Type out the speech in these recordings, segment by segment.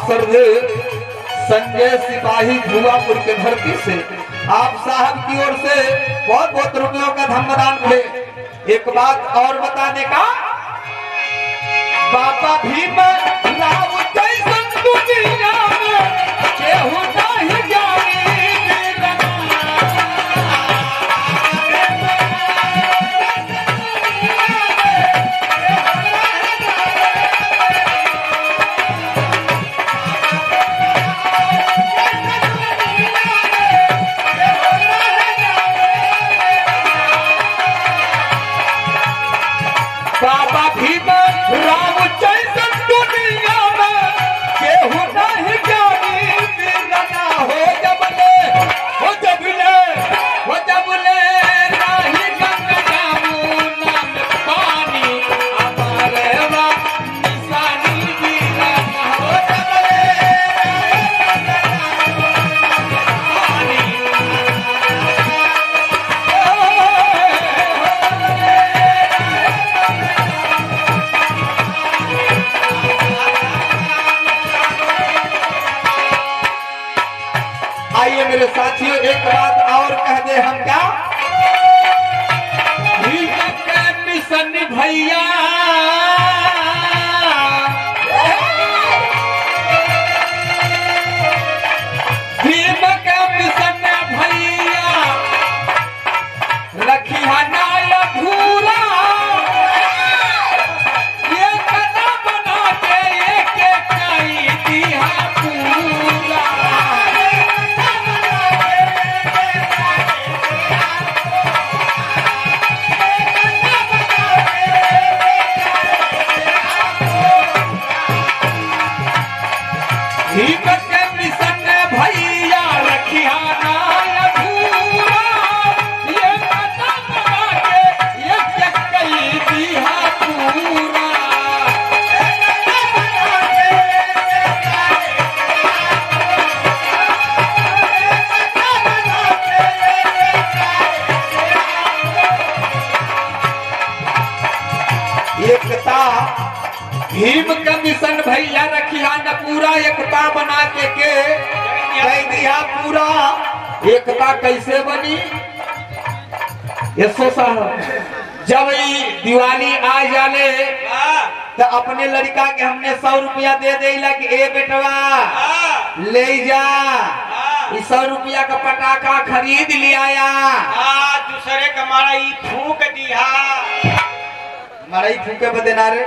Survey Sanjay सिपाही धुआपुर के धरती से आप साहब की ओर से बहुत बहुत रुपयों का धर्मदान मिले। एक बात और बताने का, बाबा भीम राव जैसन दुनिया में केहू नहीं जानी। बाबा भीम राव जैसन दुनिया में केहू नहीं जानी। बिरना हो जबले नाही गंगा यमुना में पानी हमारे वा निशानी। बिरना हो जबले आइए मेरे साथियों, एक बात और कह दे हम क्या, मिशन भैया भीम का मिशन भैया रखी नाय अधूरा। ये कदा बना के एक कई दिया पूरा। भीम के मिशन भैया रखिया नाय अधूरा। ये कदम आगे एक कई दिया पूरा। एकता भीम का मिशन भैया रखिया न पूरा। एकता बना के कह दिया पूरा। एकता कैसे बनी ये सोचा, जब दिवाली आ जाले तो अपने लड़का के हमने 100 रुपया दे देला कि ए बेटवा ले जा 100 रुपया का पटाखा खरीद लिया। दूसरे का मड़ई फूक दिया। मड़ई फूके बदे ना रे,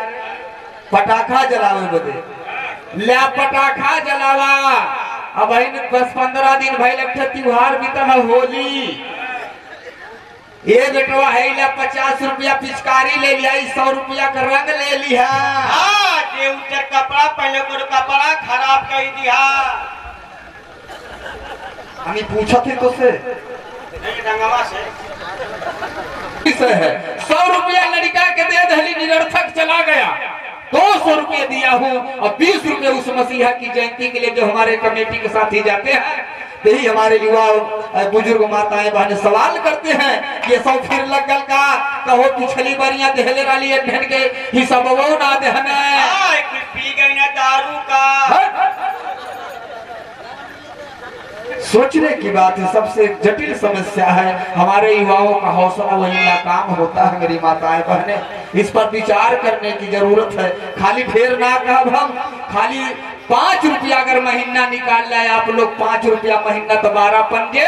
पटाखा जलावे बदे ल्या पटाखा जलावा। अब 10-15 दिन भइल त्योहार बीतल होली। ये बेटवा है 50 रुपया पिचकारी ले लिया, 100 रुपया का रंग ले लिया। जे उजर कपड़ा पहले गोर कपड़ा खराब कर दिया। हमें पूछा थे तो से रंगवा से है 100 रुपया लड़का के दे दहली, निरर्थक चला गया। 200 रुपये दिया हूँ और 20 रुपये उस मसीहा की जयंती के लिए जो हमारे कमेटी के साथ ही जाते हैं। यही हमारे युवा बुजुर्ग माताएं बहनें सवाल करते हैं कि 100 फिर लग गल का, कहो पिछली बारियां देहले वाली ढन के हिसाब वो ना देहने। पी गई ना दारू का। सोचने की बात है, सबसे जटिल समस्या है। हमारे युवाओं का हौसला वही नाकाम होता है। मेरी माताएं बहनें, इस पर विचार करने की जरूरत है। खाली फेर ना कब हम खाली 5 रुपया अगर महीना निकाल लाए आप लोग, 5 रुपया महीना तो 12 पंजे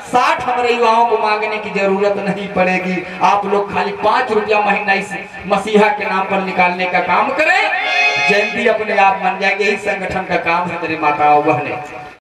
60 हमारे युवाओं को मांगने की जरूरत नहीं पड़ेगी। आप लोग खाली 5 रुपया महीना इस मसीहा के नाम पर निकालने का काम करें, जयंती अपने आप बन जाएगी। यही संगठन का काम है मेरी माताओं बहनें।